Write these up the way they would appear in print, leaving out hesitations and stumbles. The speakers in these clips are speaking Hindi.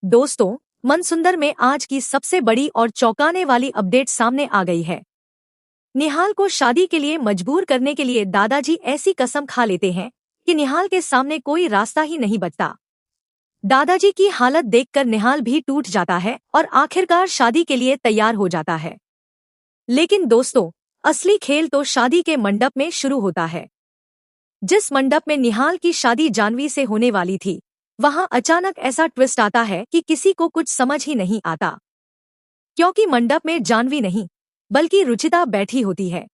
दोस्तों, मनसुंदर में आज की सबसे बड़ी और चौंकाने वाली अपडेट सामने आ गई है। निहाल को शादी के लिए मजबूर करने के लिए दादाजी ऐसी कसम खा लेते हैं कि निहाल के सामने कोई रास्ता ही नहीं बचता। दादाजी की हालत देखकर निहाल भी टूट जाता है और आखिरकार शादी के लिए तैयार हो जाता है। लेकिन दोस्तों, असली खेल तो शादी के मंडप में शुरू होता है। जिस मंडप में निहाल की शादी जानवी से होने वाली थी, वहां अचानक ऐसा ट्विस्ट आता है कि किसी को कुछ समझ ही नहीं आता, क्योंकि मंडप में जानवी नहीं बल्कि रुचिता बैठी होती है।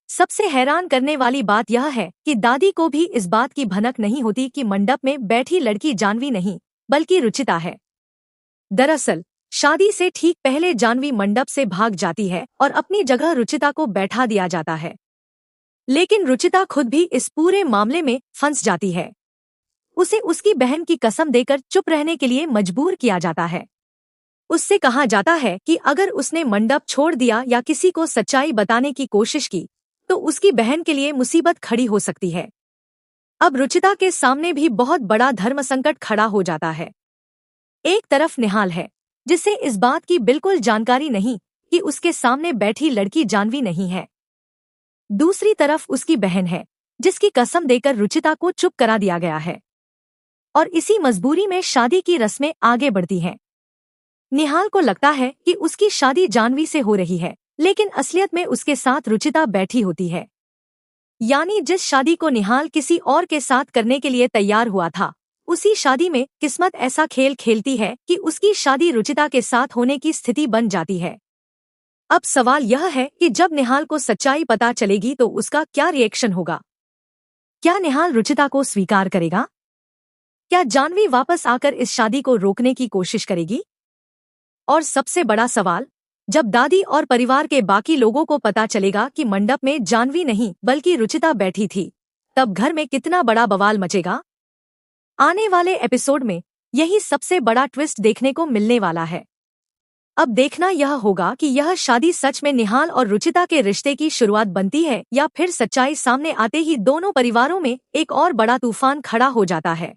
सबसे हैरान करने वाली बात यह है कि दादी को भी इस बात की भनक नहीं होती कि मंडप में बैठी लड़की जानवी नहीं बल्कि रुचिता है। दरअसल शादी से ठीक पहले जानवी मंडप से भाग जाती है और अपनी जगह रुचिता को बैठा दिया जाता है। लेकिन रुचिता खुद भी इस पूरे मामले में फंस जाती है। उसे उसकी बहन की कसम देकर चुप रहने के लिए मजबूर किया जाता है। उससे कहा जाता है कि अगर उसने मंडप छोड़ दिया या किसी को सच्चाई बताने की कोशिश की तो उसकी बहन के लिए मुसीबत खड़ी हो सकती है। अब रुचिता के सामने भी बहुत बड़ा धर्म संकट खड़ा हो जाता है। एक तरफ निहाल है, जिसे इस बात की बिल्कुल जानकारी नहीं कि उसके सामने बैठी लड़की जानवी नहीं है। दूसरी तरफ उसकी बहन है, जिसकी कसम देकर रुचिता को चुप करा दिया गया है, और इसी मजबूरी में शादी की रस्में आगे बढ़ती हैं। निहाल को लगता है कि उसकी शादी जानवी से हो रही है, लेकिन असलियत में उसके साथ रुचिता बैठी होती है। यानी जिस शादी को निहाल किसी और के साथ करने के लिए तैयार हुआ था, उसी शादी में किस्मत ऐसा खेल खेलती है कि उसकी शादी रुचिता के साथ होने की स्थिति बन जाती है। अब सवाल यह है कि जब निहाल को सच्चाई पता चलेगी तो उसका क्या रिएक्शन होगा? क्या निहाल रुचिता को स्वीकार करेगा? क्या जानवी वापस आकर इस शादी को रोकने की कोशिश करेगी? और सबसे बड़ा सवाल, जब दादी और परिवार के बाकी लोगों को पता चलेगा कि मंडप में जानवी नहीं बल्कि रुचिता बैठी थी, तब घर में कितना बड़ा बवाल मचेगा? आने वाले एपिसोड में यही सबसे बड़ा ट्विस्ट देखने को मिलने वाला है। अब देखना यह होगा कि यह शादी सच में निहाल और रुचिता के रिश्ते की शुरुआत बनती है या फिर सच्चाई सामने आते ही दोनों परिवारों में एक और बड़ा तूफान खड़ा हो जाता है।